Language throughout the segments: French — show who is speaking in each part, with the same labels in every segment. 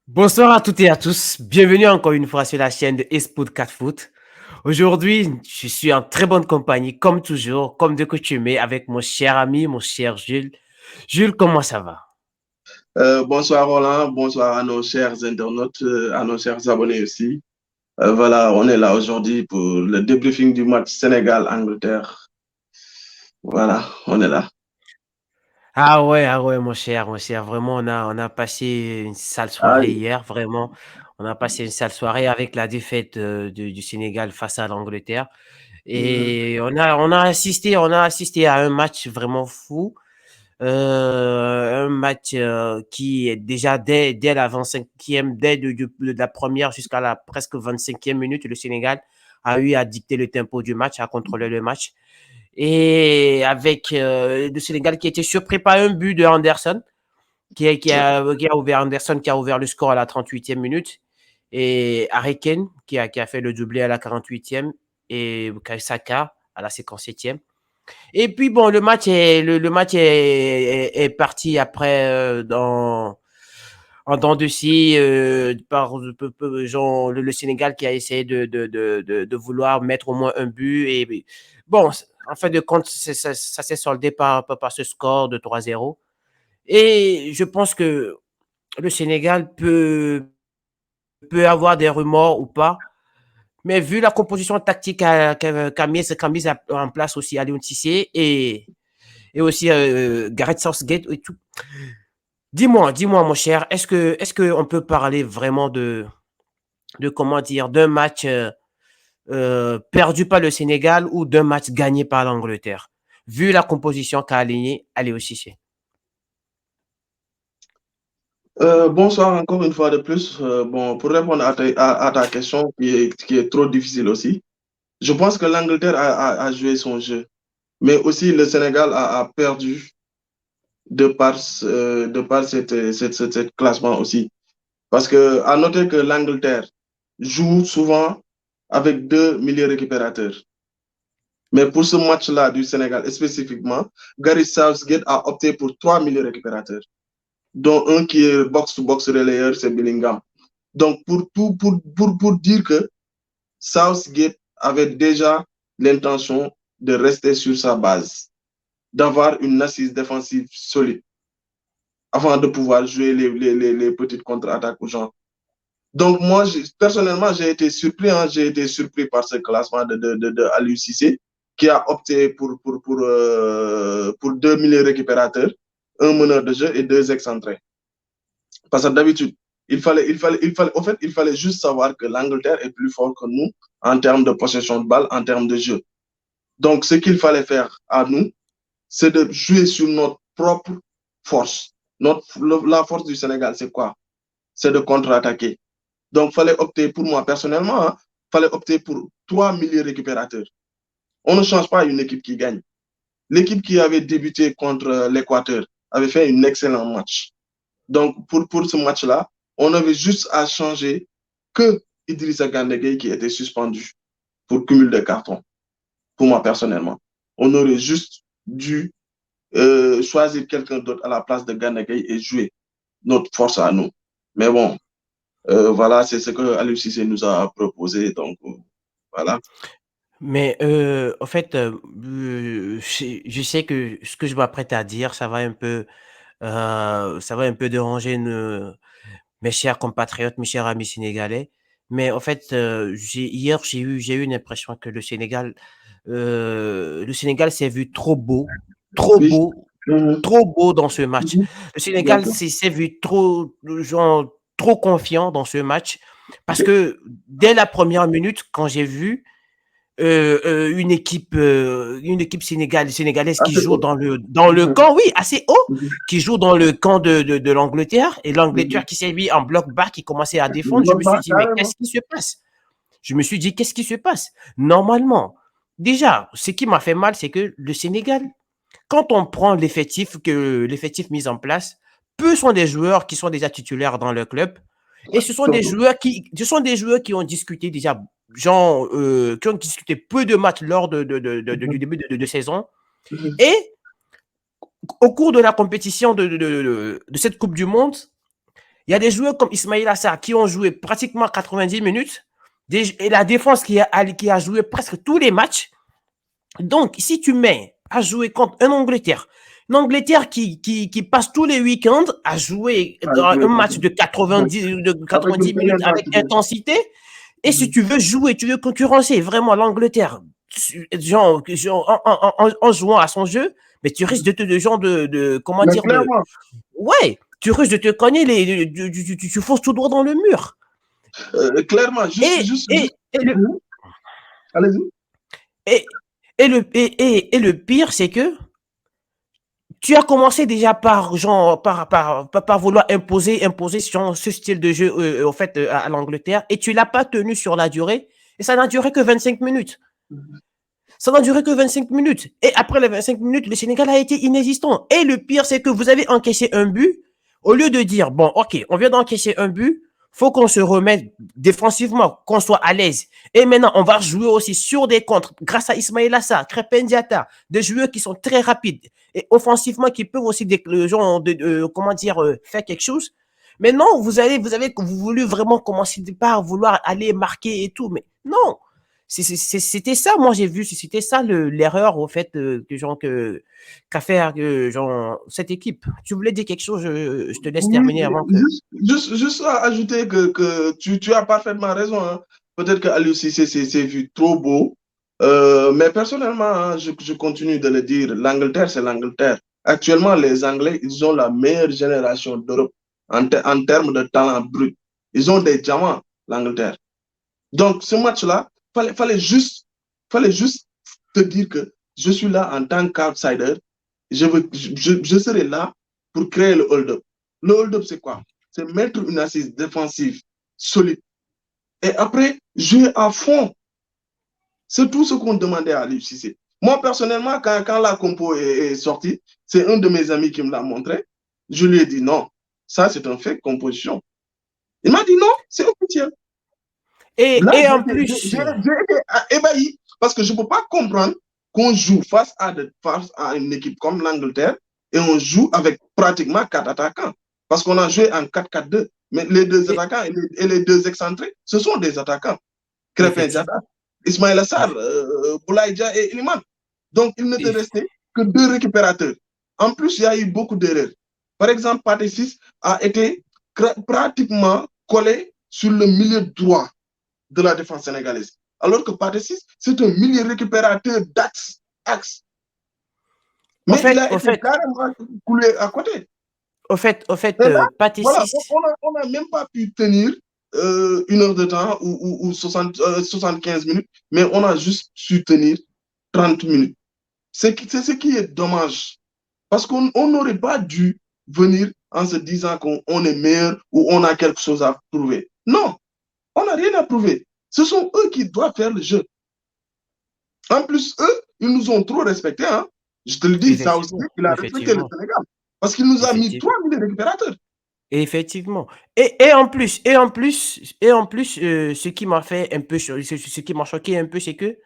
Speaker 1: Bonsoir à toutes et à tous. Bienvenue encore une fois sur la chaîne de eSport 4 Foot. Aujourd'hui, je suis en très bonne compagnie, comme toujours, comme de coutume, avec mon cher ami, mon cher Jules. Jules, comment ça va?
Speaker 2: Bonsoir Roland, bonsoir à nos chers internautes, à nos chers abonnés aussi. Voilà, on est là aujourd'hui pour le débriefing du match Sénégal-Angleterre. Voilà, on est là.
Speaker 1: Ah ouais, mon cher. Vraiment, on a passé une sale soirée
Speaker 2: Aïe.
Speaker 1: hier, vraiment. On a passé une sale soirée avec la défaite du Sénégal face à l'Angleterre.
Speaker 2: Mhm.
Speaker 1: Et on a assisté à un match vraiment fou. Un match qui est déjà dès l'avant-cinquième, de la première jusqu'à la presque 25e minute, le Sénégal a eu à dicter le tempo du match, à contrôler le match. Et avec le Sénégal qui était surpris par un but de Anderson, qui a ouvert le score à la 38e minute, et Harry Kane qui a fait le doublé à la 48e, et Bukayo Saka à la 57e. Et puis bon, le match est parti après en dents de scie par genre, le Sénégal qui a essayé de vouloir mettre au moins un but. Et bon, en fin de compte, ça s'est soldé par ce score de 3-0. Et je pense que le Sénégal peut avoir des remords ou pas. Mais vu la composition tactique qu'a mise en place aussi Aliou Cissé et aussi Gareth Southgate et tout. Dis-moi, mon cher, est-ce que on peut parler vraiment de comment dire, d'un match perdu par le Sénégal ou d'un match gagné par l'Angleterre, vu la composition qu'a alignée Aliou Cissé.
Speaker 2: Bonsoir encore une fois de plus. Bon, pour répondre à ta question qui est trop difficile aussi, je pense que l'Angleterre a joué son jeu, mais aussi le Sénégal a perdu de par cette classement aussi. Parce que, à noter que l'Angleterre joue souvent avec deux milieux récupérateurs. Mais pour ce match-là du Sénégal spécifiquement, Gary Southgate a opté pour trois milieux récupérateurs, dont un qui est box-to-box relayeur, c'est Bellingham. Donc, pour dire que Southgate avait déjà l'intention de rester sur sa base, d'avoir une assise défensive solide avant de pouvoir jouer les petites contre-attaques aux gens. Donc, moi, personnellement, j'ai été surpris. Hein, j'ai été surpris par ce classement de Aliou Cissé, qui a opté pour deux milieux récupérateurs, un meneur de jeu et deux excentrés. Parce que d'habitude, en fait, il fallait juste savoir que l'Angleterre est plus fort que nous en termes de possession de balle, en termes de jeu. Donc, ce qu'il fallait faire à nous, c'est de jouer sur notre propre force. La force du Sénégal, c'est quoi? C'est de contre-attaquer. Donc, il fallait opter pour moi personnellement, il fallait opter pour trois milieux récupérateurs. On ne change pas une équipe qui gagne. L'équipe qui avait débuté contre l'Équateur avait fait un excellent match. Donc, pour ce match-là, on avait juste à changer que Idrissa Gandegay qui était suspendu pour cumul de cartons, pour moi personnellement. On aurait juste dû choisir quelqu'un d'autre à la place de Gandegay et jouer notre force à nous. Mais bon, voilà, c'est ce que Aliou Cissé nous a proposé. Donc, voilà.
Speaker 1: Mais en fait, je sais que ce que je m'apprête à dire, ça va un peu déranger mes chers compatriotes, mes chers amis sénégalais. Mais en fait, hier, j'ai eu une impression que le Sénégal s'est vu trop beau, trop
Speaker 2: Oui.
Speaker 1: beau,
Speaker 2: Mhm.
Speaker 1: trop beau dans ce match.
Speaker 2: Mhm.
Speaker 1: Le Sénégal
Speaker 2: D'accord.
Speaker 1: s'est vu trop, genre, trop confiant dans ce match parce que dès la première minute, quand j'ai vu une équipe sénégalaise qui
Speaker 2: Assez
Speaker 1: joue
Speaker 2: haut.
Speaker 1: dans le
Speaker 2: Mhm.
Speaker 1: camp, oui, assez haut,
Speaker 2: Mhm.
Speaker 1: qui joue dans le camp de l'Angleterre, et
Speaker 2: Mhm.
Speaker 1: l'Angleterre qui s'est mis en bloc bas, qui commençait à défendre. Je
Speaker 2: Bloc
Speaker 1: me suis
Speaker 2: bas,
Speaker 1: dit, mais
Speaker 2: carrément.
Speaker 1: qu'est-ce qui se passe? Je me suis dit, qu'est-ce qui se passe? Normalement, déjà, ce qui m'a fait mal, c'est que le Sénégal, quand on prend l'effectif mis en place, peu sont des joueurs qui sont déjà titulaires dans le club. Et
Speaker 2: Surtout.
Speaker 1: ce sont des joueurs qui ont discuté déjà, genre, qui ont discuté peu de matchs lors du
Speaker 2: Mhm.
Speaker 1: début de saison.
Speaker 2: Mhm.
Speaker 1: Et au cours de la compétition de cette Coupe du Monde, Il y a des joueurs comme Ismaïla Assar qui ont joué pratiquement 90 minutes et la défense qui a joué presque tous les matchs. Donc, si tu mets à jouer contre une Angleterre qui passe tous les week-ends à jouer un match de 90 minutes avec intensité, et si tu veux jouer, tu veux concurrencer vraiment l'Angleterre en jouant à son jeu, mais tu risques comment dire, ouais, tu risques de te cogner, tu fonces tout droit dans le mur.
Speaker 2: Clairement, allez-y.
Speaker 1: Et le pire, c'est que tu as commencé déjà par vouloir imposer ce style de jeu à l'Angleterre, et tu l'as pas tenu sur la durée, et ça n'a duré que 25 minutes. Ça n'a duré que 25 minutes. Et après les 25 minutes, le Sénégal a été inexistant. Et le pire, c'est que vous avez encaissé un but. Au lieu de dire, bon, ok, on vient d'encaisser un but, faut qu'on se remette défensivement, qu'on soit à l'aise. Et maintenant, on va jouer aussi sur des contres grâce à Ismaïla Sarr, Krépin Diatta, des joueurs qui sont très rapides et offensivement qui peuvent aussi faire quelque chose. Mais non, vous avez voulu vraiment commencer par vouloir aller marquer et tout. Mais non, c'était ça, moi j'ai vu, c'était ça l'erreur au fait qu'a fait cette équipe. Tu voulais dire quelque chose, je te laisse terminer avant que.
Speaker 2: Juste à ajouter que tu as parfaitement raison. Hein. Peut-être que Aliou Cissé s'est vu trop beau. Mais personnellement, hein, je continue de le dire, l'Angleterre, c'est l'Angleterre. Actuellement, les Anglais, ils ont la meilleure génération d'Europe en termes de talent brut. Ils ont des diamants, l'Angleterre. Donc, ce match-là, fallait juste te dire que je suis là en tant qu'outsider. Je serai là pour créer le hold-up. Le hold-up, c'est quoi? C'est mettre une assise défensive solide. Et après, jouer à fond. C'est tout ce qu'on demandait à l'UCC. Moi, personnellement, quand la compo est sortie, c'est un de mes amis qui me l'a montré. Je lui ai dit non, ça c'est un fait composition. Il m'a dit non, c'est officiel.
Speaker 1: Et en plus,
Speaker 2: j'ai été ébahi parce que je ne peux pas comprendre qu'on joue face à une équipe comme l'Angleterre et on joue avec pratiquement 4 attaquants. Parce qu'on a joué en 4-4-2. Mais les 2 attaquants et les 2 excentrés, ce sont des attaquants. Krépin Diatta, Ismaïla Assar, Boulaye Dia et Iliman. Donc, il ne te restait que 2 récupérateurs. En plus, il y a eu beaucoup d'erreurs. Par exemple, Pathé Ciss a été pratiquement collé sur le milieu droit de la défense sénégalaise. Alors que Pathé Ciss, c'est un milieu récupérateur d'axe. Mais il a été carrément coulé à côté.
Speaker 1: Au fait, Pathé
Speaker 2: voilà,
Speaker 1: Ciss.
Speaker 2: on n'a même pas pu tenir 1 heure de temps ou 75 minutes, mais on a juste su tenir 30 minutes. C'est ce qui est dommage. Parce qu'on n'aurait pas dû venir en se disant qu'on est meilleur ou on a quelque chose à prouver. Non, on n'a rien à prouver. Ce sont eux qui doivent faire le jeu. En plus, eux, ils nous ont trop respectés. Hein. Je te le dis, ça aussi, il a respecté le Sénégal. Parce qu'il nous a mis 3 000 récupérateurs.
Speaker 1: Effectivement. Et en plus, ce qui m'a fait un peu, ce qui m'a choqué un peu, c'est que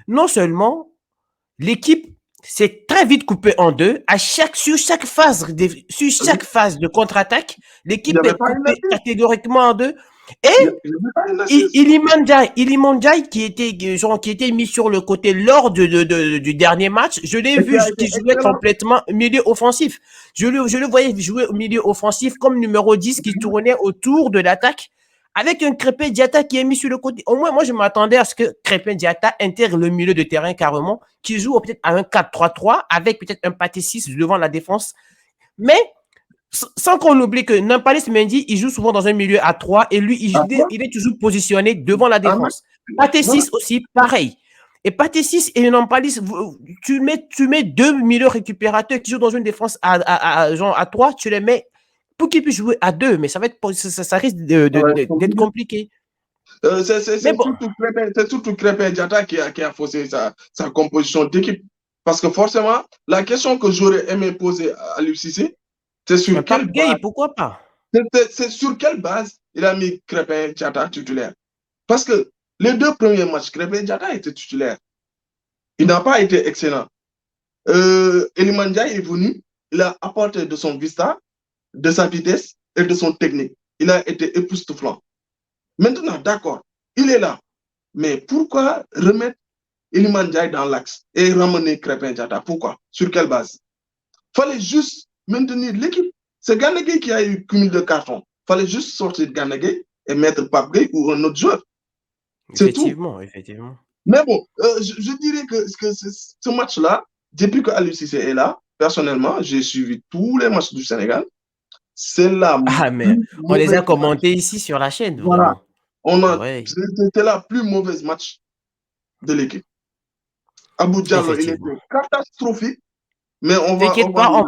Speaker 1: non seulement l'équipe s'est très vite coupée en deux, sur chaque phase de contre-attaque, l'équipe est coupée catégoriquement en deux. Et Iliman Ndiaye qui était mis sur le côté lors du dernier match, je l'ai vu qui jouait complètement milieu offensif. Je le voyais jouer au milieu offensif comme numéro 10 qui tournait autour de l'attaque avec un Krépin Diatta qui est mis sur le côté. Au moins, moi, je m'attendais à ce que Krépin Diatta intègre le milieu de terrain carrément, qui joue peut-être à un 4-3-3 avec peut-être un Pathé Ciss devant la défense. Mais sans qu'on oublie que Nampalys Mendy, il joue souvent dans un milieu à 3 et lui, il est toujours positionné devant la défense. Pathé Ciss aussi, pareil. Et Pathé Ciss et Nampalys, tu mets 2 milieux récupérateurs qui jouent dans une défense à 3, tu les mets pour qu'ils puissent jouer à 2, mais ça risque d'être compliqué.
Speaker 2: C'est surtout Krépin Diatta qui a faussé sa composition d'équipe. Parce que forcément, la question que j'aurais aimé poser à l'UCC, c'est sur quelle base,
Speaker 1: pourquoi pas?
Speaker 2: C'est sur quelle base il a mis Krépin Diatta titulaire. Parce que les 2 premiers matchs, Krépin Diatta était titulaire. Il n'a pas été excellent. Iliman Ndiaye est venu, il a apporté de son vista, de sa vitesse et de son technique. il a été époustouflant. Maintenant, d'accord, il est là. Mais pourquoi remettre Iliman Ndiaye dans l'axe et ramener Crépin Diatta? Pourquoi? Sur quelle base? Il fallait juste maintenir l'équipe. C'est Gana Gueye qui a eu cumul de cartons. Il fallait juste sortir Gana Gueye et mettre Pape Gueye ou un autre joueur. C'est tout.
Speaker 1: Effectivement.
Speaker 2: Mais bon, je dirais que ce match-là, depuis que Aliou Cissé est là, personnellement, j'ai suivi tous les matchs du Sénégal. C'est la
Speaker 1: Ah, mais
Speaker 2: plus
Speaker 1: on les a
Speaker 2: mauvaise match.
Speaker 1: commentés ici sur la chaîne,
Speaker 2: Voilà.
Speaker 1: vraiment. Ouais,
Speaker 2: C'était la plus mauvaise match de l'équipe. Abou Diallo, il
Speaker 1: effectivement.
Speaker 2: était catastrophique, mais
Speaker 1: T'inquiète pas, on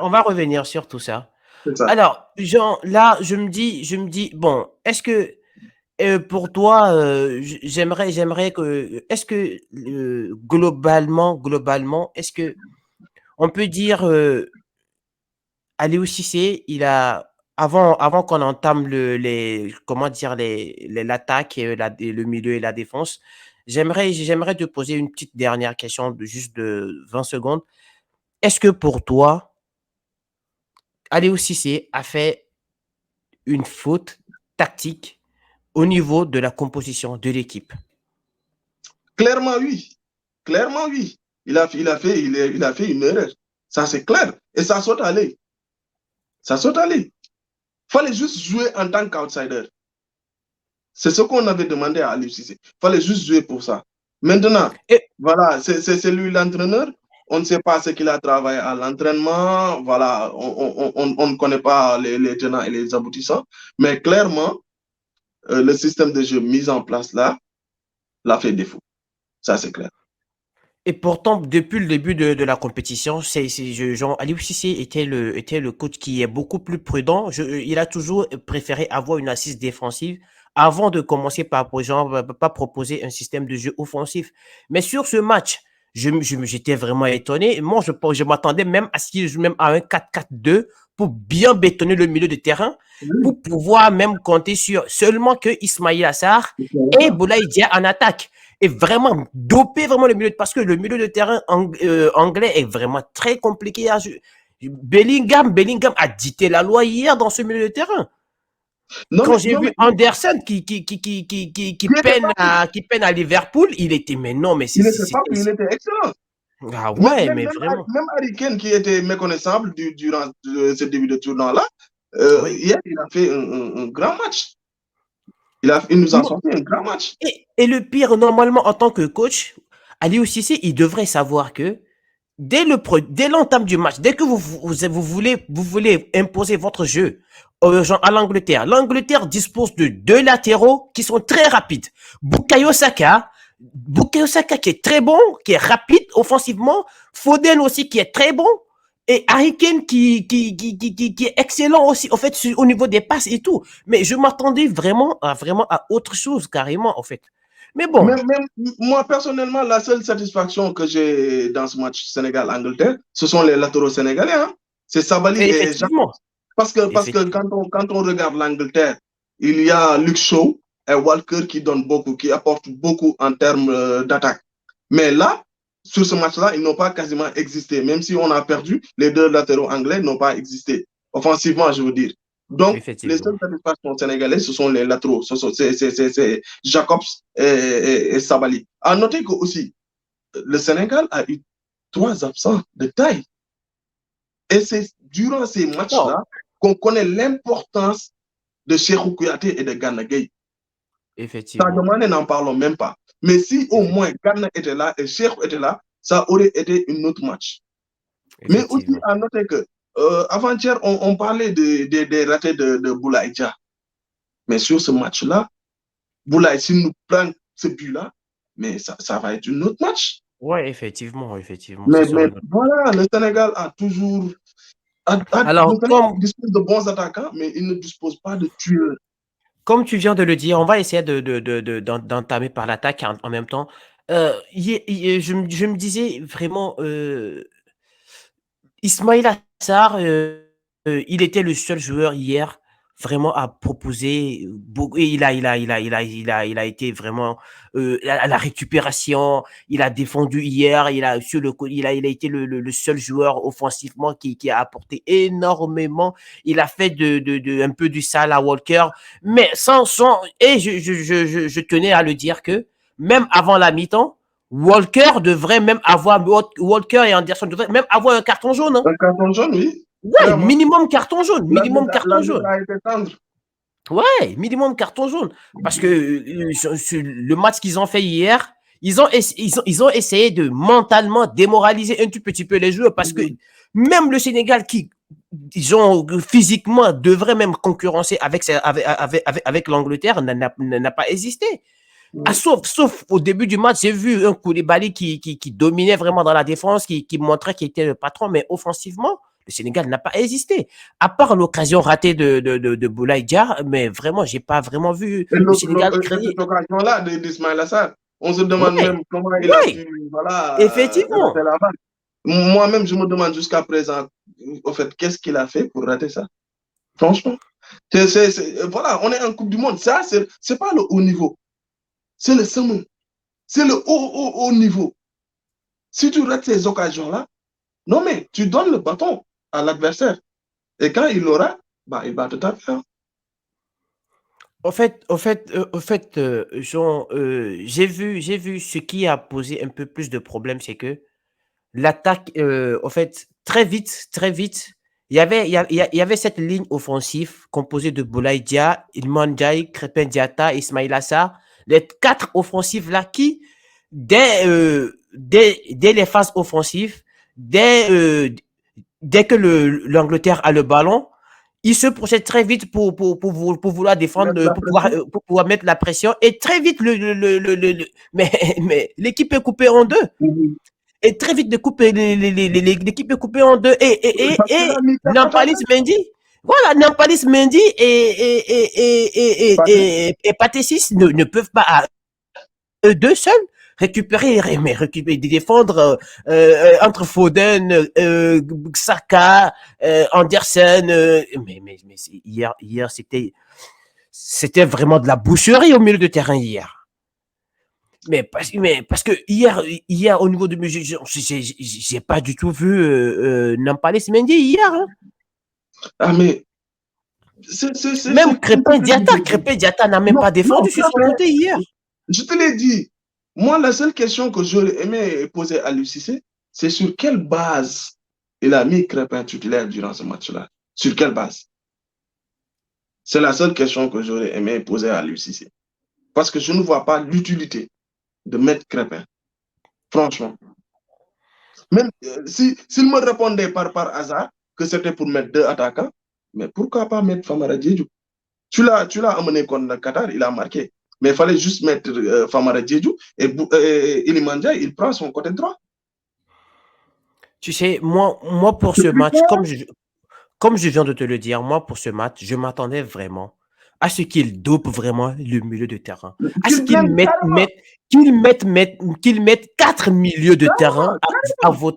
Speaker 1: va revenir sur tout ça.
Speaker 2: c'est ça.
Speaker 1: Alors, Jean, là, je me dis, bon, est-ce que pour toi, j'aimerais que, est-ce que globalement, est-ce que on peut dire Aliou Cissé, il a avant qu'on entame les comment dire l'attaque et le milieu et la défense, j'aimerais te poser une petite dernière question de juste de 20 secondes. Est-ce que pour toi, Aliou Cissé a fait une faute tactique au niveau de la composition de l'équipe?
Speaker 2: Clairement, oui. Clairement, oui. Il a fait une erreur. Ça, c'est clair. Et ça saute à l'œil. Ça saute à l'œil. Il fallait juste jouer en tant qu'outsider. C'est ce qu'on avait demandé à Aliou Cissé. Il fallait juste jouer pour ça. Maintenant,
Speaker 1: Et
Speaker 2: voilà, c'est lui l'entraîneur. On ne sait pas ce qu'il a travaillé à l'entraînement. Voilà, on ne connaît pas les tenants et les aboutissants. Mais clairement, le système de jeu mis en place là l'a fait défaut. Ça, c'est clair.
Speaker 1: Et pourtant, depuis le début de la compétition, genre, Aliou Cissé était le coach qui est beaucoup plus prudent. Il a toujours préféré avoir une assise défensive avant de commencer par, genre, pas proposer un système de jeu offensif. Mais sur ce match, j'étais vraiment étonné. Moi, je m'attendais même à ce qu'il joue même à un 4-4-2 pour bien bétonner le milieu de terrain,
Speaker 2: Oui,
Speaker 1: pour pouvoir même compter sur seulement que Ismaïl Assar et Boulaye Dia en attaque et vraiment doper vraiment le milieu parce que le milieu de terrain anglais est vraiment très compliqué à jouer. Bellingham a dicté la loi hier dans ce milieu de terrain.
Speaker 2: non,
Speaker 1: Quand
Speaker 2: mais,
Speaker 1: j'ai
Speaker 2: non,
Speaker 1: vu
Speaker 2: mais
Speaker 1: Anderson
Speaker 2: il n'était pas fou.
Speaker 1: qui peine à Liverpool, il était, mais non, mais
Speaker 2: Il n'était pas fou, il était excellent.
Speaker 1: ah ouais, mais vraiment.
Speaker 2: Même Harry Kane, qui était méconnaissable durant ce début de tournoi-là,
Speaker 1: Oui.
Speaker 2: hier, il a fait un grand match. Il nous a sorti un grand match.
Speaker 1: Et le pire, normalement, en tant que coach, Aliou Cissé, il devrait savoir que dès l'entame du match, dès que vous voulez imposer votre jeu genre à l'Angleterre dispose de deux latéraux qui sont très rapides. Bukayo Saka qui est très bon, qui est rapide offensivement, Foden aussi qui est très bon, et Harry Kane qui est excellent aussi, en fait, au niveau des passes et tout. Mais je m'attendais vraiment à autre chose, carrément, en fait. Mais bon,
Speaker 2: Même moi, personnellement, la seule satisfaction que j'ai dans ce match Sénégal-Angleterre, ce sont les latéraux sénégalais. Hein. C'est Sabali et Jacob.
Speaker 1: effectivement,
Speaker 2: Parce que
Speaker 1: effectivement.
Speaker 2: quand on regarde l'Angleterre, il y a Luke Shaw et Walker qui donnent beaucoup, qui apportent beaucoup en termes d'attaque. Mais là, sur ce match-là, ils n'ont pas quasiment existé. Même si on a perdu, les deux latéraux anglais n'ont pas existé. Offensivement, je veux dire. Donc, les seules
Speaker 1: Effectivement.
Speaker 2: satisfactions sénégalaises, ce sont les latéraux. C'est Jacobs et Sabali. À noter que aussi, le Sénégal a eu 3 absents de taille. Et c'est durant ces
Speaker 1: Non,
Speaker 2: matchs-là qu'on connaît l'importance de Cheikhou Kouyaté et de Gana Gueye. Sadio
Speaker 1: effectivement.
Speaker 2: Mané, n'en parlons même pas. Mais si au moins
Speaker 1: Effectivement.
Speaker 2: Gana était là et Cheikhou était là, ça aurait été un autre match. Mais aussi,
Speaker 1: Effectivement.
Speaker 2: à noter que avant-hier, on parlait des ratés de Boulaye Dia. Mais sur ce match-là, Boulaye, s'il nous prend ce but-là, mais ça va être un autre match.
Speaker 1: Ouais, effectivement, ce
Speaker 2: Mais
Speaker 1: serait notre match.
Speaker 2: voilà, le Sénégal a toujours. Le
Speaker 1: Alors,
Speaker 2: Sénégal dispose de bons attaquants, mais il ne dispose pas de tueurs.
Speaker 1: comme tu viens de le dire, on va essayer d'entamer par l'attaque en même temps. Je me disais vraiment, Ismaïla Sarr, il était le seul joueur hier vraiment a proposé beaucoup, et il a été vraiment à la récupération. Il a défendu hier. Il a été le seul joueur offensivement qui a apporté énormément. Il a fait un peu du sale à Walker, mais et je tenais à le dire que même avant la mi-temps, Walker devrait même avoir Walker et Anderson devraient même avoir un carton jaune. Hein.
Speaker 2: Un carton jaune, oui,
Speaker 1: Ouais,
Speaker 2: clairement.
Speaker 1: minimum carton jaune, minimum carton
Speaker 2: L'arbitre
Speaker 1: jaune.
Speaker 2: a été tendre.
Speaker 1: Ouais, minimum carton jaune. Parce que sur le match qu'ils ont fait hier, ils ont essayé de mentalement démoraliser un tout petit peu les joueurs parce que même le Sénégal qui, disons, physiquement devrait même concurrencer avec l'Angleterre n'a pas hésité. Ah, sauf au début du match, j'ai vu un Koulibaly qui dominait vraiment dans la défense, qui montrait qu'il était le patron, mais offensivement, le Sénégal n'a pas hésité. À part l'occasion ratée de Boulaye Dia, mais vraiment, j'ai pas vraiment vu
Speaker 2: Et
Speaker 1: le Sénégal
Speaker 2: cette
Speaker 1: créer.
Speaker 2: occasion-là d'Ismaël Assar, on se demande
Speaker 1: Ouais,
Speaker 2: même comment il a
Speaker 1: ouais,
Speaker 2: pu voilà,
Speaker 1: effectivement.
Speaker 2: rater la balle. Moi-même, je me demande jusqu'à présent, au fait, qu'est-ce qu'il a fait pour rater ça? Franchement. Voilà, on est en Coupe du Monde. Ça, c'est pas le haut niveau. C'est le sommet. C'est le haut niveau. Si tu rates ces occasions-là, non, mais tu donnes le bâton à l'adversaire. Et quand il l'aura, bah, il va te taper. Hein.
Speaker 1: Jean, j'ai vu ce qui a posé un peu plus de problèmes, c'est que l'attaque, en fait, très vite, il y avait cette ligne offensive composée de Boulaye Dia, Ilman Ndiaye, Crépin Diatta, Ismail Assar, les quatre offensives là qui, dès les phases offensives, dès, euh, dès que l'Angleterre a le ballon, il se projette très vite pour vouloir défendre,
Speaker 2: Mettre la pression.
Speaker 1: pour pouvoir mettre la pression. Et très vite, mais l'équipe est coupée en deux.
Speaker 2: Mhm.
Speaker 1: Et très vite, l'équipe est coupée en deux.
Speaker 2: Parce qu'il a mis quatre
Speaker 1: Nampalis
Speaker 2: attaquants.
Speaker 1: Mendy, voilà, Nampalis Mendy et Patessis ne peuvent pas, à eux deux seuls, défendre entre Foden, Saka, Anderson. Hier c'était vraiment de la boucherie au milieu de terrain hier. Mais parce que hier au niveau de mes j'ai pas du tout vu Nampalys Mendy hier. Hein.
Speaker 2: Ah, mais
Speaker 1: Même
Speaker 2: c'est compliqué.
Speaker 1: Crépin Diatta n'a même
Speaker 2: Non,
Speaker 1: pas
Speaker 2: non,
Speaker 1: défendu
Speaker 2: c'est
Speaker 1: sur son
Speaker 2: vrai.
Speaker 1: côté hier.
Speaker 2: Je te l'ai dit. Moi, la seule question que j'aurais aimé poser à l'UCC, c'est sur quelle base il a mis Crépin titulaire durant ce match-là. Sur quelle base? C'est la seule question que j'aurais aimé poser à l'UCC. Parce que je ne vois pas l'utilité de mettre Crépin. Franchement. Même s'il me répondait par hasard que c'était pour mettre deux attaquants, mais pourquoi pas mettre Famara Diédhiou? Tu l'as amené contre le Qatar, il a marqué. Mais il fallait juste mettre Famara Diédhiou et Iliman Ndiaye, il prend son côté droit.
Speaker 1: Tu sais, moi pour ce match, comme je viens de te le dire, moi pour ce match, je m'attendais vraiment à ce qu'il dope vraiment le milieu de terrain, à ce
Speaker 2: Qu'il blinde carrément.
Speaker 1: qu'il mette quatre milieux de terrain
Speaker 2: Carrément,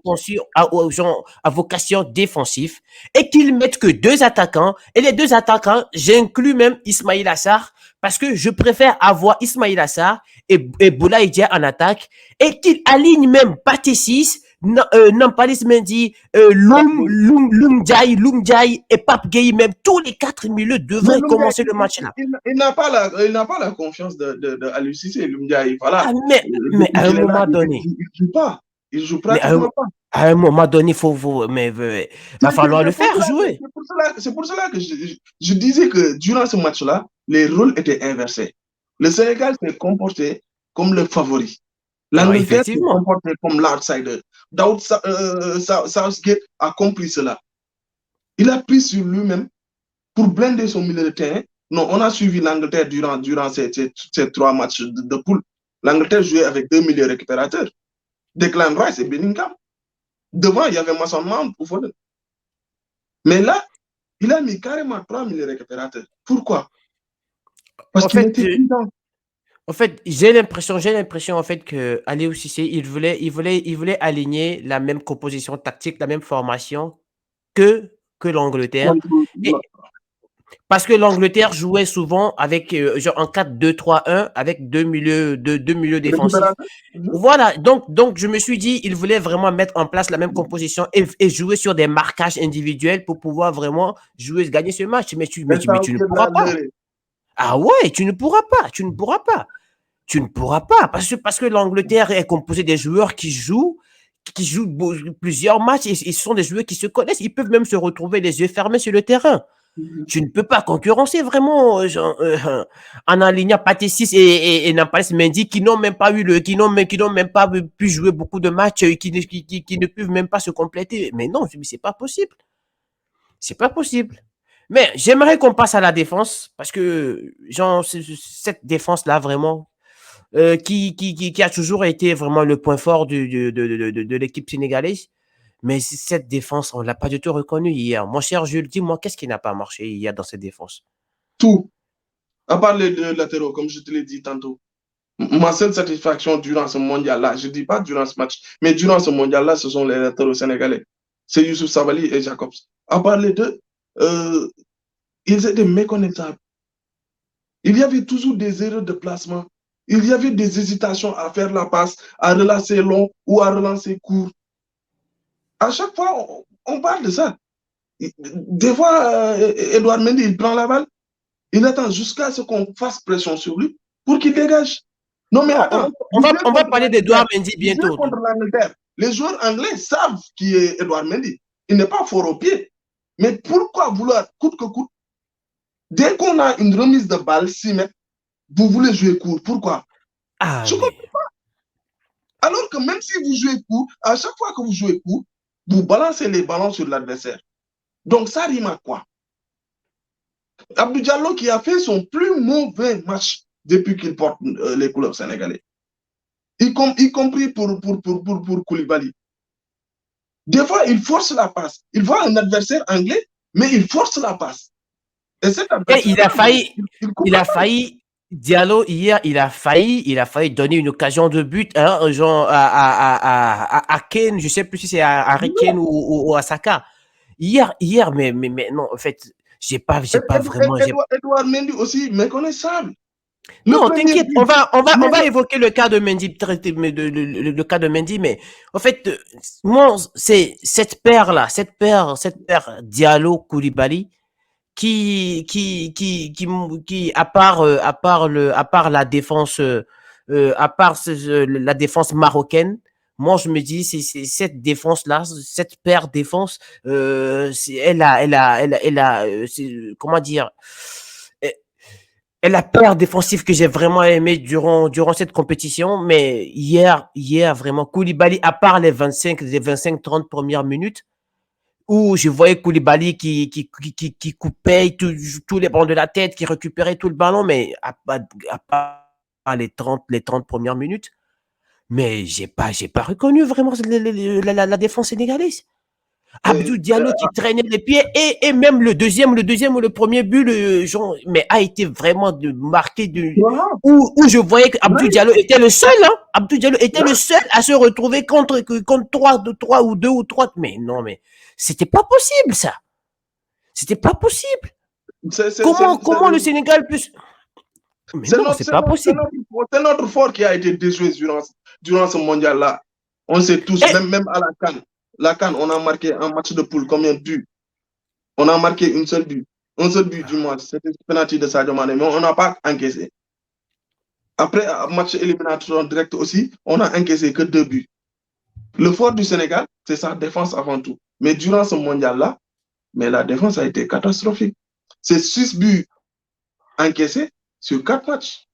Speaker 2: carrément.
Speaker 1: à vocation défensive et qu'il mette que deux attaquants. Et les deux attaquants, j'inclus même Ismail Assar parce que je préfère avoir Ismail Assar et Boulaye Dia en attaque et qu'il aligne même Pathé Nampalis Mendy, Loum Jai et Pape Gueye, même tous les quatre milieux
Speaker 2: Mais
Speaker 1: devraient
Speaker 2: Lumdia,
Speaker 1: commencer le match là.
Speaker 2: il n'a pas la confiance de Aliou Cissé. Lumdia, voilà.
Speaker 1: Ah, mais
Speaker 2: Depuis
Speaker 1: à un
Speaker 2: qu'il est là,
Speaker 1: moment donné,
Speaker 2: il joue pas. Il joue
Speaker 1: mais à un,
Speaker 2: pratiquement pas.
Speaker 1: à un moment donné, va falloir le
Speaker 2: C'est
Speaker 1: faire jouer.
Speaker 2: c'est pour cela que je disais que durant ce match-là, les rôles étaient inversés. Le Sénégal s'est comporté comme le favori.
Speaker 1: Ah,
Speaker 2: L'Angleterre s'est
Speaker 1: effectivement.
Speaker 2: comporté comme l'outsider. Southgate a compris cela. Il a pris sur lui-même pour blinder son milieu de terrain. Non, on a suivi l'Angleterre durant ces trois matchs de poule. L'Angleterre jouait avec deux milieux récupérateurs, Declan Rice et Bellingham. Devant, il y avait Mason Mount pour Foden. Mais là, il a mis carrément trois milieux récupérateurs. Pourquoi? Parce
Speaker 1: En
Speaker 2: qu'il
Speaker 1: fait,
Speaker 2: était prudent.
Speaker 1: j'ai l'impression en fait que Aliou Cissé, il voulait aligner la même composition tactique, la même formation que l'Angleterre. Et Parce que l'Angleterre jouait souvent avec genre en 4-2-3-1 avec deux milieux défensifs.
Speaker 2: Récupérateur.
Speaker 1: Voilà, donc je me suis dit, il voulait vraiment mettre en place la même composition et jouer sur des marquages individuels pour pouvoir vraiment jouer, gagner ce match. Mais tu ne pourras pas. Ah ouais, tu ne pourras pas, tu ne pourras pas. Tu ne pourras pas, parce que l'Angleterre est composée des joueurs qui jouent plusieurs matchs et ce sont des joueurs qui se connaissent. Ils peuvent même se retrouver les yeux fermés sur le terrain. Tu ne peux pas concurrencer vraiment en alignant Pathé 6 et Nampalys Mendy qui n'ont même pas pu jouer beaucoup de matchs, qui ne peuvent même pas se compléter. Mais non, c'est pas possible. C'est pas possible. Mais j'aimerais qu'on passe à la défense parce que genre, cette défense-là, vraiment, qui a toujours été vraiment le point fort de l'équipe sénégalaise. Mais cette défense, on ne l'a pas du tout reconnue hier. Mon cher Jules, dis-moi, qu'est-ce qui n'a pas marché hier dans cette défense?
Speaker 2: Tout. À part les deux latéraux, comme je te l'ai dit tantôt. Ma seule satisfaction durant ce mondial-là, je ne dis pas durant ce match, mais durant ce mondial-là, ce sont les latéraux sénégalais. C'est Youssouf Sabaly et Jacobs. À part les deux, ils étaient méconnaissables. Il y avait toujours des erreurs de placement. Il y avait des hésitations à faire la passe, à relancer long ou à relancer court. À chaque fois, on parle de ça. Des fois, Edouard Mendy, il prend la balle, il attend jusqu'à ce qu'on fasse pression sur lui pour qu'il dégage. Non, mais
Speaker 1: Non,
Speaker 2: attends,
Speaker 1: on va parler d'Edouard Mendy bientôt.
Speaker 2: contre l'Angleterre. Les joueurs anglais savent qui est Edouard Mendy. Il n'est pas fort au pied. Mais pourquoi vouloir, coûte que coûte, dès qu'on a une remise de balle, 6 mètres, vous voulez jouer court? Pourquoi?
Speaker 1: Ah,
Speaker 2: Je ne comprends pas. Alors que même si vous jouez court, à chaque fois que vous jouez court, vous balancez les ballons sur l'adversaire. Donc ça rime à quoi? Abdou Diallo qui a fait son plus mauvais match depuis qu'il porte les couleurs sénégalais. Y compris pour Koulibaly. Des fois, il force la passe. Il voit un adversaire anglais, mais il force la passe. Et cet adversaire,
Speaker 1: il a failli, Diallo, hier, il a failli donner une occasion de but, hein, genre à Kane, je ne sais plus si c'est à Harry Kane ou à Saka. Hier, mais non, en fait, j'ai pas vraiment.
Speaker 2: Edouard Mendy aussi, méconnaissable.
Speaker 1: Non, t'inquiète, on va évoquer le cas de Mendy, le cas de Mendy, mais en fait, moi, c'est cette paire Diallo Koulibaly qui à part la défense, la défense marocaine, moi je me dis c'est cette défense là, cette paire défense, comment dire, elle a paire défensive que j'ai vraiment aimé durant cette compétition, mais hier vraiment Koulibaly, à part les 25-30 premières minutes, où je voyais Koulibaly qui coupait tous les ballons de la tête, qui récupérait tout le ballon, mais à part les 30 premières minutes, mais j'ai pas reconnu vraiment la défense sénégalaise. Abdou Diallo qui traînait les pieds et même le deuxième ou le premier but, mais a été vraiment marqué où je voyais qu'Abdou Diallo était le seul, hein. Abdou Diallo était le seul à se retrouver contre trois ou deux ou trois. Mais non, mais c'était pas possible, ça. C'était pas possible. Comment le Sénégal peut... Mais non, c'est pas possible.
Speaker 2: C'est notre fort qui a été déjoué durant ce mondial-là. On sait tous, même à la CAN. La CAN, on a marqué un match de poule, combien de buts? On a marqué un seul but du match. C'était le penalty de Sadio Mané, mais on n'a pas encaissé. Après, match éliminatoire direct aussi, on n'a encaissé que 2 buts. Le fort du Sénégal, c'est sa défense avant tout. Mais durant ce mondial-là, mais la défense a été catastrophique. C'est 6 buts encaissés sur 4 matchs.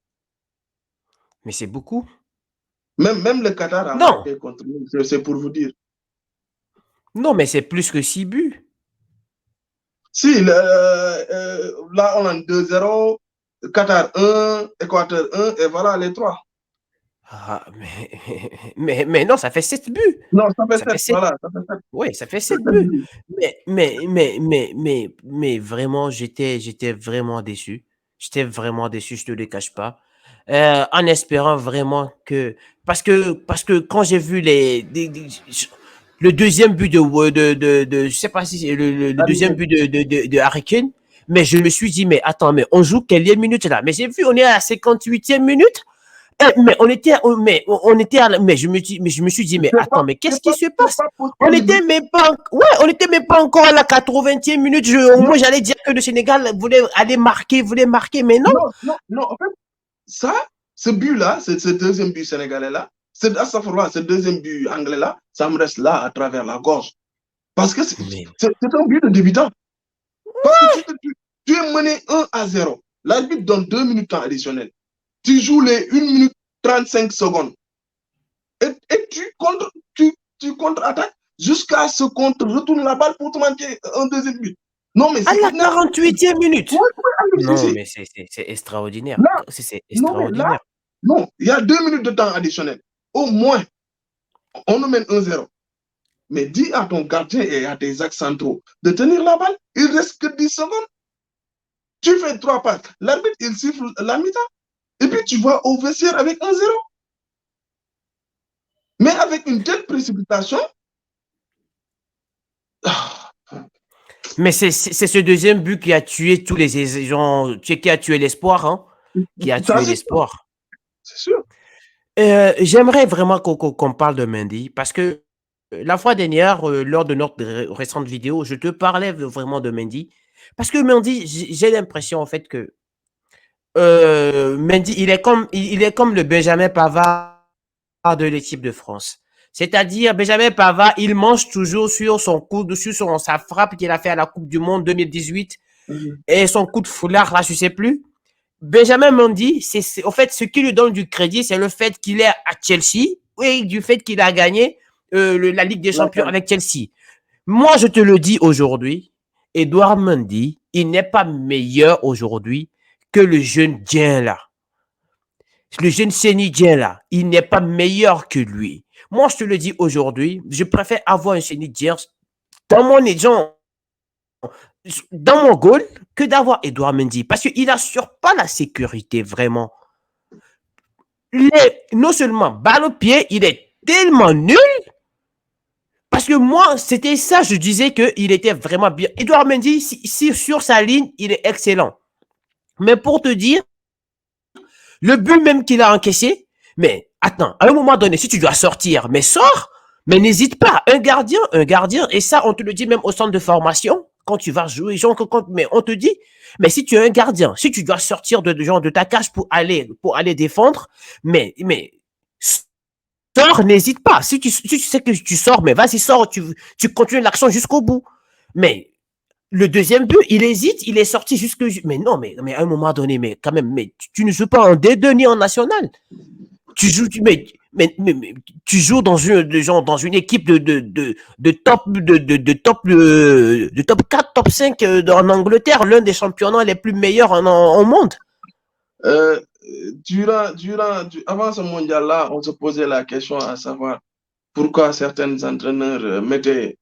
Speaker 1: Mais c'est beaucoup.
Speaker 2: Même le Qatar a marqué contre nous, c'est pour vous dire.
Speaker 1: Non, mais c'est plus que 6 buts.
Speaker 2: Si, là, on a 2-0, Qatar 1, Équateur 1, et voilà les 3.
Speaker 1: Ah, mais non, ça fait 7 buts.
Speaker 2: Non, ça fait 7, voilà. Ça fait 7.
Speaker 1: Oui, ça fait 7 buts. Mais vraiment, j'étais vraiment déçu. J'étais vraiment déçu, je ne te le cache pas. En espérant vraiment que... Parce que quand j'ai vu le deuxième but je sais pas si c'est le deuxième but de Harry Kane, Mais je me suis dit, mais attends, mais on joue quelle minute là? Mais j'ai vu, on est à la 58e minute. Mais mais je me suis dit, mais attends, mais qu'est-ce qui se
Speaker 2: C'est
Speaker 1: passe?
Speaker 2: pas possible.
Speaker 1: On n'était même pas encore à la 80e minute. Moi, j'allais dire que le Sénégal voulait marquer, mais non.
Speaker 2: Non, non, non. En fait, ça, ce but-là, ce deuxième but sénégalais-là, ce deuxième but anglais-là, ça me reste là à travers la gorge. Parce que c'est
Speaker 1: Mais,
Speaker 2: un but de débutant. Parce que tu es mené 1-0. L'arbitre donne 2 minutes temps additionnel. Tu joues les 1 minute 35 secondes. Et tu contre-attaques jusqu'à ce qu'on te retourne la balle pour te manquer un deuxième but. Non, mais
Speaker 1: à
Speaker 2: c'est
Speaker 1: la 48e minute. Non,
Speaker 2: c'est
Speaker 1: mais c'est extraordinaire.
Speaker 2: là,
Speaker 1: C'est
Speaker 2: non, mais là,
Speaker 1: extraordinaire.
Speaker 2: non, il y a 2 minutes de temps additionnel. Au moins, on nous mène 1-0. Mais dis à ton gardien et à tes axes centraux de tenir la balle. Il reste que 10 secondes. Tu fais 3 passes. L'arbitre, il siffle la mi-temps. Et puis tu vas au vestiaire avec 1-0. Mais avec une telle précipitation.
Speaker 1: Mais c'est ce deuxième but qui a tué tous les gens, qui a tué l'espoir, hein? Qui a tué l'espoir.
Speaker 2: C'est sûr.
Speaker 1: J'aimerais vraiment qu'on parle de Mendy parce que la fois dernière, lors de notre récente vidéo, je te parlais vraiment de Mendy. Parce que Mendy, j'ai l'impression en fait que Mendy, il est comme le Benjamin Pavard de l'équipe de France. C'est-à-dire, Benjamin Pavard, il mange toujours sur son coup, sur sa frappe qu'il a fait à la Coupe du Monde 2018 et son coup de foulard, là, je sais plus. Benjamin Mendy, en fait, ce qui lui donne du crédit, c'est le fait qu'il est à Chelsea et du fait qu'il a gagné la Ligue des Champions avec Chelsea. Moi, je te le dis aujourd'hui, Edouard Mendy, il n'est pas meilleur aujourd'hui que le jeune Dien là. Le jeune Sénidien là, il n'est pas meilleur que lui. Moi, je te le dis aujourd'hui, je préfère avoir un Sénidien dans mon dans mon goal que d'avoir Edouard Mendy parce qu'il n'assure pas la sécurité vraiment. Non seulement balle au pied, il est tellement nul. Parce que moi, c'était ça, je disais qu'il était vraiment bien. Edouard Mendy, si sur sa ligne, il est excellent. Mais pour te dire, le but même qu'il a encaissé, mais attends, à un moment donné, si tu dois sortir, mais sors, mais n'hésite pas. Un gardien, et ça, on te le dit même au centre de formation, quand tu vas jouer, mais on te dit, mais si tu es un gardien, si tu dois sortir de ta cage pour aller défendre, mais sors, n'hésite pas. Si tu sais que tu sors, mais vas-y, sors, tu continues l'action jusqu'au bout. Mais le deuxième but, il hésite, il est sorti jusque. Mais non, mais à un moment donné, mais quand même, mais tu ne joues pas en D2 ni en national. Tu joues, mais tu joues dans une équipe de top 4, top 5 en Angleterre, l'un des championnats les plus meilleurs au monde.
Speaker 2: Avant ce mondial-là, on se posait la question à savoir pourquoi certains entraîneurs mettaient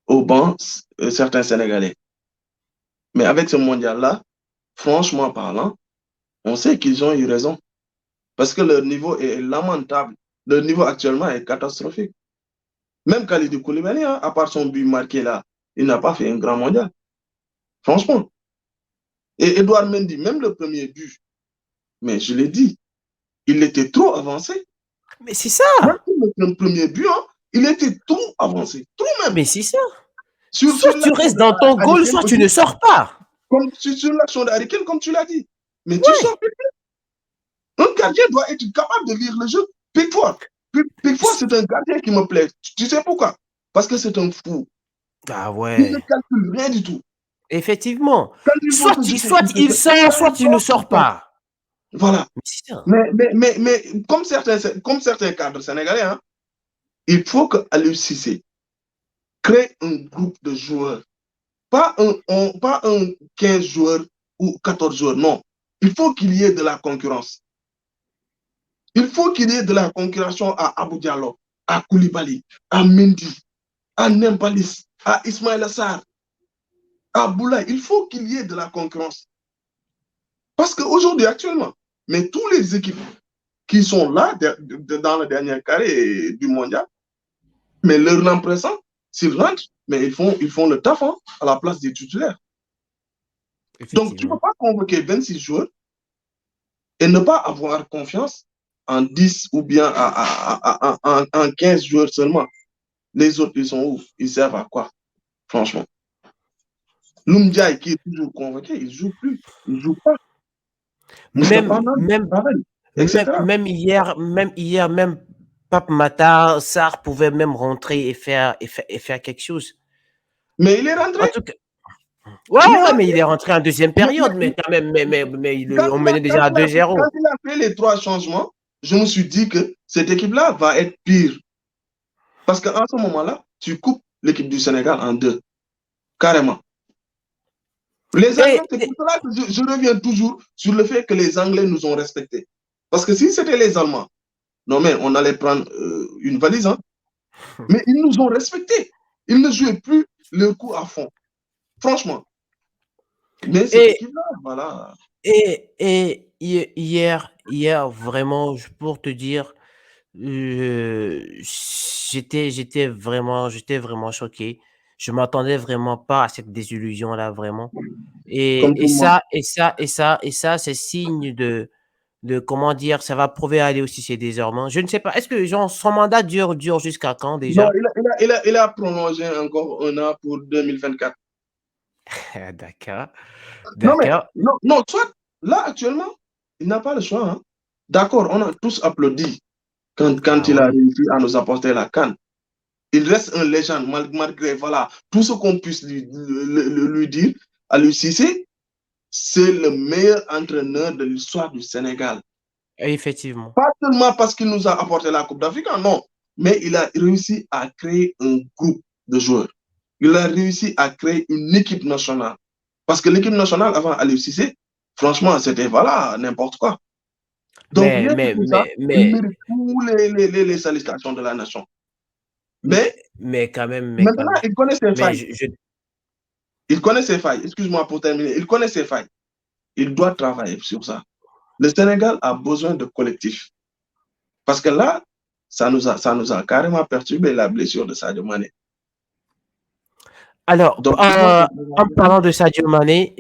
Speaker 2: au banc certains Sénégalais. Mais avec ce mondial-là, franchement parlant, on sait qu'ils ont eu raison. Parce que leur niveau est lamentable. Leur niveau actuellement est catastrophique. Même Kalidou Koulibaly, hein, à part son but marqué là, il n'a pas fait un grand mondial. Franchement. Et Edouard Mendy, même le premier but, mais je l'ai dit, il était trop avancé.
Speaker 1: Mais c'est ça.
Speaker 2: Même le premier but, hein, il était trop avancé. Trop même.
Speaker 1: Mais c'est ça. Soit tu restes dans ton goal, soit tu ne sors pas.
Speaker 2: Comme sur l'action d'Harry Kane, comme tu l'as dit. Mais tu sors plus. Un gardien doit être capable de lire le jeu. Pickford, c'est un gardien qui me plaît. Tu sais pourquoi? Parce que c'est un fou.
Speaker 1: Ah ouais.
Speaker 2: Il ne calcule rien du tout.
Speaker 1: Effectivement. Soit il sort, soit il ne sort pas.
Speaker 2: Voilà. Mais comme certains cadres sénégalais, hein, il faut que Aliou Cissé crée un groupe de joueurs. Pas un 15 joueurs ou 14 joueurs, non. Il faut qu'il y ait de la concurrence. Il faut qu'il y ait de la concurrence à Abou Diallo, à Koulibaly, à Mendy, à Nembalis, à Ismaël Assar, à Boulaye. Il faut qu'il y ait de la concurrence. Parce qu'aujourd'hui, actuellement, mais tous les équipes qui sont là dans le dernier carré du mondial, mais leur remplaçant, s'ils rentrent, mais ils font le taf hein, à la place des titulaires. Donc, tu ne peux
Speaker 1: Effectivement.
Speaker 2: pas convoquer 26 joueurs et ne pas avoir confiance en 10 ou bien en 15 joueurs seulement. Les autres, ils sont où? Ils servent à quoi? Franchement. Lumdiaye, qui est toujours convoqué, il ne joue plus. Il ne joue pas.
Speaker 1: Même,
Speaker 2: Mustapha Nam,
Speaker 1: même,
Speaker 2: pareil,
Speaker 1: même,
Speaker 2: etc.
Speaker 1: même Pape Matar, Sarr pouvait même rentrer et faire quelque chose.
Speaker 2: Mais il est rentré.
Speaker 1: En tout cas, ouais,
Speaker 2: Il est
Speaker 1: ouais, mais
Speaker 2: rentré.
Speaker 1: il est rentré en deuxième période,
Speaker 2: Mais
Speaker 1: mais quand même,
Speaker 2: quand
Speaker 1: on
Speaker 2: il a,
Speaker 1: menait déjà à 2-0.
Speaker 2: quand il a fait les 3 changements, je me suis dit que cette équipe-là va être pire. Parce qu'en ce moment-là, tu coupes l'équipe du Sénégal en deux, carrément. Les Anglais,
Speaker 1: Et,
Speaker 2: c'est pour
Speaker 1: et-
Speaker 2: cela que je reviens toujours sur le fait que les Anglais nous ont respectés. Parce que si c'était les Allemands, non mais on allait prendre une valise, hein. Mais ils nous ont respectés. Ils ne jouaient plus le coup à fond, franchement. Mais cette
Speaker 1: et,
Speaker 2: équipe-là, voilà.
Speaker 1: hier, vraiment, pour te dire, j'étais vraiment choqué. Je m'attendais vraiment pas à cette désillusion-là, vraiment.
Speaker 2: Comme
Speaker 1: Et
Speaker 2: tout le monde.
Speaker 1: ça, c'est signe de comment dire, ça va prouver à aller aussi chez désormais. Je ne sais pas, est-ce que genre, son mandat dure jusqu'à quand
Speaker 2: Non,
Speaker 1: déjà?
Speaker 2: il a prolongé encore 1 an pour 2024.
Speaker 1: D'accord,
Speaker 2: Non, mais
Speaker 1: d'accord.
Speaker 2: non, non, soit là, actuellement, il n'a pas le choix, hein. D'accord, on a tous applaudi quand
Speaker 1: Ah
Speaker 2: il a
Speaker 1: oui,
Speaker 2: réussi à nous apporter la CAN. Il reste un légende, malgré voilà, tout ce qu'on puisse lui dire. À lui Cissé, c'est le meilleur entraîneur de l'histoire du Sénégal.
Speaker 1: effectivement.
Speaker 2: Pas seulement parce qu'il nous a apporté la Coupe d'Afrique, non, mais il a réussi à créer un groupe de joueurs. Il a réussi à créer une équipe nationale. Parce que l'équipe nationale, avant Aliou Cissé, franchement, c'était voilà, n'importe quoi. Donc,
Speaker 1: Mais,
Speaker 2: rien que
Speaker 1: mais,
Speaker 2: pour ça,
Speaker 1: mais,
Speaker 2: il
Speaker 1: mais,
Speaker 2: mérite tous les salutations de la nation. Mais
Speaker 1: mais quand
Speaker 2: maintenant,
Speaker 1: même,
Speaker 2: il connaît ses
Speaker 1: mais
Speaker 2: failles. Il connaît ses failles. Excuse-moi pour terminer. Il connaît ses failles. Il doit travailler sur ça. Le Sénégal a besoin de collectif. Parce que là, ça nous a carrément perturbé la blessure de Sadio Mané.
Speaker 1: alors,
Speaker 2: Donc, il faut
Speaker 1: en parlant de Sadio Mané,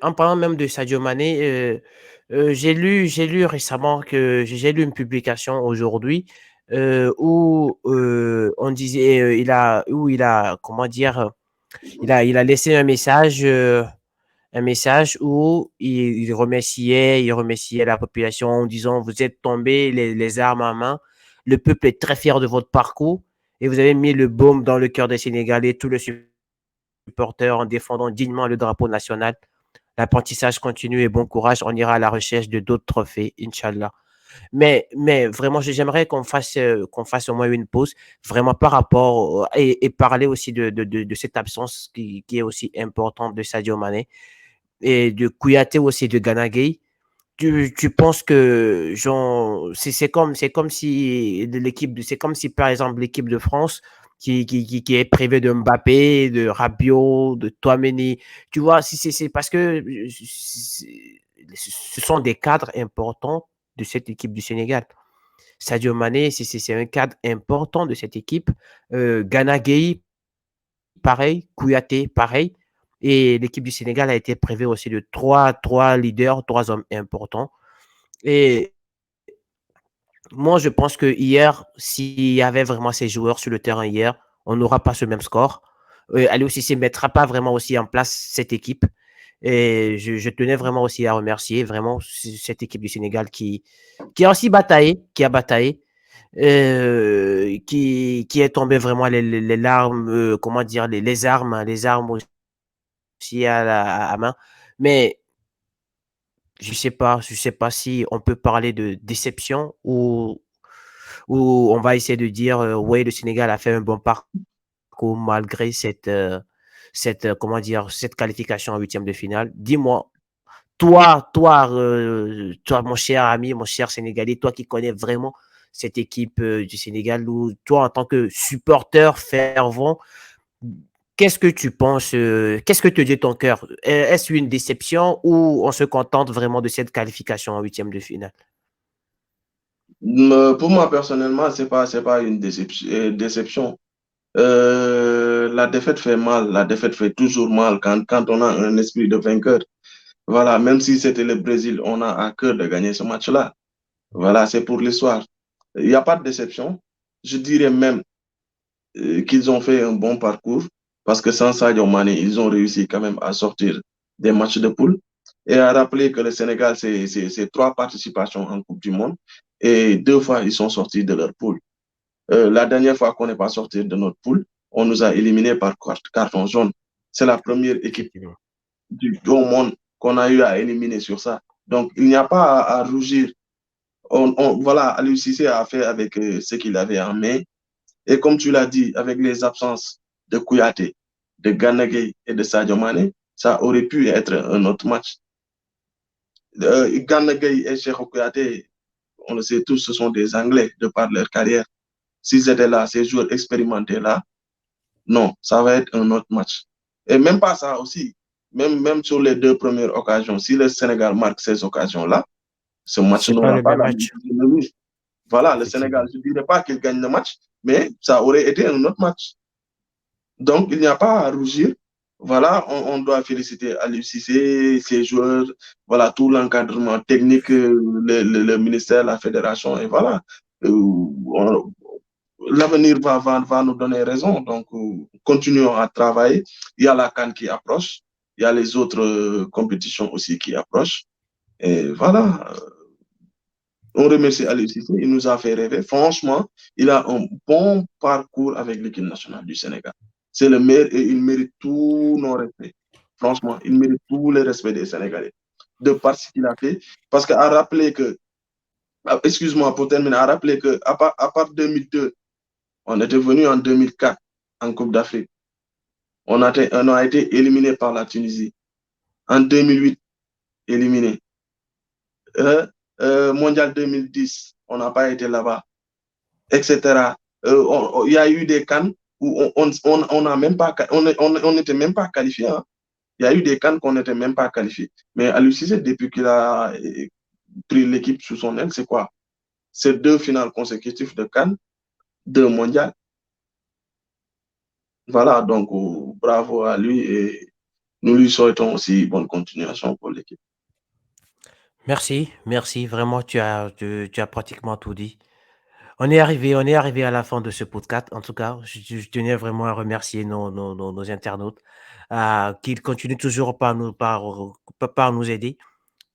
Speaker 1: en parlant même de Sadio Mané, j'ai lu récemment que j'ai lu une publication aujourd'hui où on disait, il a, comment dire, il a laissé un message où il remerciait la population en disant, vous êtes tombés les armes en main, le peuple est très fier de votre parcours et vous avez mis le baume dans le cœur des Sénégalais, tout le supporters en défendant dignement le drapeau national. L'apprentissage continue et bon courage. On ira à la recherche de d'autres trophées, Inch'Allah. Mais vraiment, j'aimerais qu'on fasse au moins une pause, vraiment par rapport et parler aussi de cette absence qui est aussi importante de Sadio Mané et de Kouyaté aussi de Gana Gueye. Tu penses que genre c'est comme si c'est comme si par exemple l'équipe de France qui est privée de Mbappé, de Rabiot, de Tchouaméni, tu vois, si c'est parce que ce sont des cadres importants de cette équipe du Sénégal. Sadio Mané, c'est un cadre important de cette équipe. Gana Gueye, pareil. Kouyaté, pareil. Et l'équipe du Sénégal a été privée aussi de trois leaders, trois hommes importants. Et moi, je pense que hier, s'il y avait vraiment ces joueurs sur le terrain hier, on n'aura pas ce même score. Aliou Cissé ne mettra pas vraiment aussi en place cette équipe. Et je tenais vraiment aussi à remercier vraiment cette équipe du Sénégal qui a aussi bataillé, qui a bataillé, qui est tombé vraiment les larmes, comment dire, les armes aussi à main. Mais je sais pas si on peut parler de déception ou on va essayer de dire, ouais, le Sénégal a fait un bon parcours malgré comment dire, cette qualification en huitième de finale. Dis-moi, toi, mon cher ami, mon cher Sénégalais, toi qui connais vraiment cette équipe du Sénégal, ou toi en tant que supporter fervent, qu'est-ce que tu penses, qu'est-ce que te dit ton cœur? Est-ce une déception ou on se contente vraiment de cette qualification en huitième de finale?
Speaker 2: pour moi, personnellement, c'est pas une déception. La défaite fait mal. La défaite fait toujours mal quand on a un esprit de vainqueur. Voilà, même si c'était le Brésil, on a à cœur de gagner ce match-là. Voilà, c'est pour l'histoire. Il n'y a pas de déception. Je dirais même qu'ils ont fait un bon parcours parce que sans Sadio Mané, ils ont réussi quand même à sortir des matchs de poule et à rappeler que le Sénégal, c'est trois participations en Coupe du Monde et deux fois, ils sont sortis de leur poule. La dernière fois qu'on n'est pas sorti de notre poule, on nous a éliminés par carton jaune. C'est la première équipe
Speaker 1: Effectivement.
Speaker 2: au monde qu'on a eu à éliminer sur ça. Donc, il n'y a pas à rougir. Voilà, Aliou Cissé a fait avec ce qu'il avait en main. Et comme tu l'as dit, avec les absences de Kouyaté, de Gana Gueye et de Sadio Mané, ça aurait pu être un autre match. Gana Gueye et Cheikh Kouyaté, on le sait tous, ce sont des Anglais de par leur carrière. S'ils étaient là, ces joueurs expérimentés là, non, ça va être un autre match. Et même pas ça aussi, même sur les deux premières occasions, si le Sénégal marque ces occasions-là, ce match
Speaker 1: C'est pas
Speaker 2: n'aura
Speaker 1: le
Speaker 2: pas
Speaker 1: même
Speaker 2: la même
Speaker 1: match.
Speaker 2: physionomie. Voilà, le Sénégal,
Speaker 1: Effectivement.
Speaker 2: je ne dirais pas qu'il gagne le match, mais ça aurait été un autre match. Donc, il n'y a pas à rougir. Voilà, on doit féliciter Aliou Cissé, ses joueurs, voilà, tout l'encadrement technique, le ministère, la fédération, et voilà. L'avenir va nous donner raison. Donc, continuons à travailler. Il y a la CAN qui approche. Il y a les autres compétitions aussi qui approchent. Et voilà, on remercie Aliou Cissé. Il nous a fait rêver. Franchement, il a un bon parcours avec l'équipe nationale du Sénégal. C'est le meilleur et il mérite tous nos respects. Franchement, il mérite tous les respects des Sénégalais de par ce qu'il a fait. Parce qu'à rappeler que, excuse-moi pour terminer, à rappeler que à part 2002, on était venu en 2004 en Coupe d'Afrique. On a été éliminé par la Tunisie. En 2008, éliminé. Mondial 2010, on n'a pas été là-bas, etc. Il y a eu des CAN où on n'a même pas, on n'était même pas qualifié. Hein. Il y a eu des CAN qu'on n'était même pas qualifié. Mais à Cissé, depuis qu'il a pris l'équipe sous son aile, c'est quoi? C'est deux finales consécutives de CAN, deux mondiales. Voilà, donc bravo à lui et nous lui souhaitons aussi bonne continuation pour l'équipe.
Speaker 1: Merci, merci. Vraiment, tu as pratiquement tout dit. On est arrivé à la fin de ce podcast. En tout cas, je tenais vraiment à remercier nos internautes qui continuent toujours par nous aider,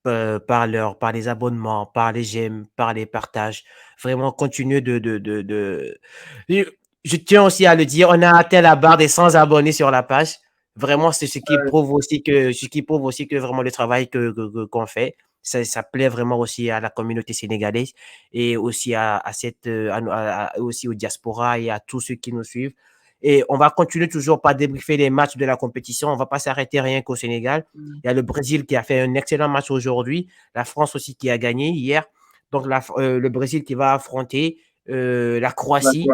Speaker 1: par les abonnements, par les j'aime, par les partages. Vraiment, continuez Je je tiens aussi à le dire, on a atteint la barre des 100 abonnés sur la page. Vraiment, c'est ce qui prouve aussi que vraiment le travail qu'on fait, ça plaît vraiment aussi à la communauté sénégalaise et aussi aussi au diaspora et à tous ceux qui nous suivent. Et on va continuer toujours par débriefer les matchs de la compétition. On ne va pas s'arrêter rien qu'au Sénégal. Il y a le Brésil qui a fait un excellent match aujourd'hui. La France aussi qui a gagné hier. Donc, le Brésil qui va affronter la Croatie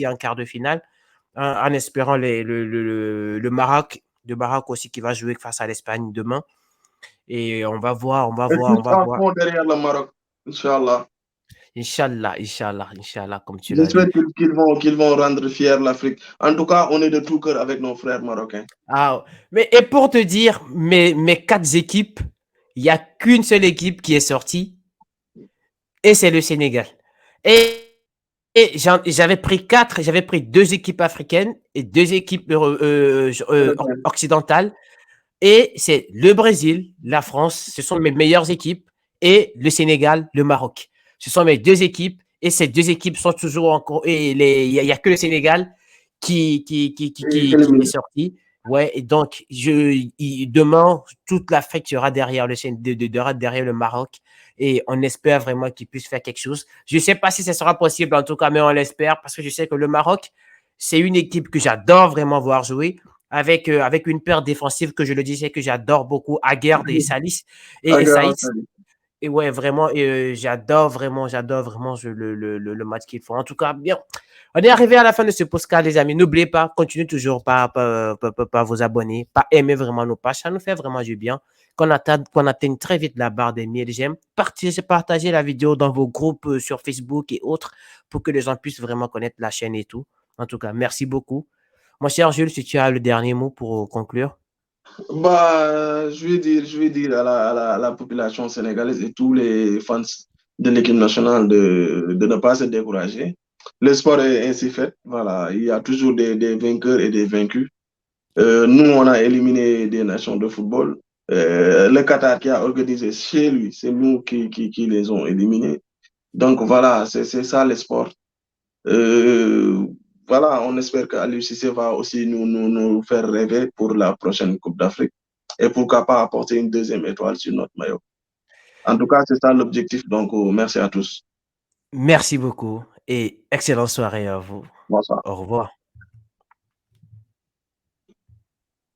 Speaker 1: en quart de finale, en espérant le Maroc aussi qui va jouer face à l'Espagne demain. Et on va voir, on va
Speaker 2: Et
Speaker 1: voir, on
Speaker 2: juste
Speaker 1: va
Speaker 2: à
Speaker 1: voir.
Speaker 2: fond derrière le Maroc, Inch'Allah.
Speaker 1: Inch'Allah, Inch'Allah, Inch'Allah, comme tu
Speaker 2: Je
Speaker 1: l'as dit.
Speaker 2: souhaite qu'ils vont rendre fiers l'Afrique. En tout cas, on est de tout cœur avec nos frères marocains.
Speaker 1: Ah, mais et pour te dire, mes quatre équipes, il n'y a qu'une seule équipe qui est sortie et c'est le Sénégal. Et j'avais pris deux équipes africaines et deux équipes occidentales. Et c'est le Brésil, la France, ce sont mes meilleures équipes, et le Sénégal, le Maroc. Ce sont mes deux équipes, et ces deux équipes sont toujours encore. Et il n'y a que le Sénégal qui est sorti. Ouais, et donc, demain, toute l'Afrique sera derrière derrière le Maroc. Et on espère vraiment qu'ils puissent faire quelque chose. Je ne sais pas si ce sera possible, en tout cas, mais on l'espère, parce que je sais que le Maroc, c'est une équipe que j'adore vraiment voir jouer avec une paire défensive que je le disais que j'adore beaucoup, Aguerd et Salis et Saïs. Et ouais, vraiment, j'adore vraiment le match qu'ils font. En tout cas, bien, on est arrivé à la fin de ce podcast, les amis. N'oubliez pas, continuez toujours par vous abonner, par aimer vraiment nos pages. Ça nous fait vraiment du bien. Qu'on atteigne très vite la barre des 1000 j'aime. Partagez la vidéo dans vos groupes sur Facebook et autres pour que les gens puissent vraiment connaître la chaîne et tout. En tout cas, merci beaucoup. Mon cher Jules, si tu as le dernier mot pour conclure.
Speaker 2: Bah, je vais dire à la population sénégalaise et tous les fans de l'équipe nationale de ne pas se décourager. Le sport est ainsi fait. Voilà, il y a toujours des vainqueurs et des vaincus. Nous, on a éliminé des nations de football. Le Qatar qui a organisé chez lui, c'est nous qui les ont éliminés. Donc voilà, c'est ça le sport. Euh, voilà, on espère que Aliou Cissé va aussi nous faire rêver pour la prochaine Coupe d'Afrique et pourquoi pas apporter une deuxième étoile sur notre maillot. En tout cas, c'est ça l'objectif. Donc, merci à tous.
Speaker 1: Merci beaucoup et excellente soirée à vous.
Speaker 2: Bonsoir.
Speaker 1: Au revoir.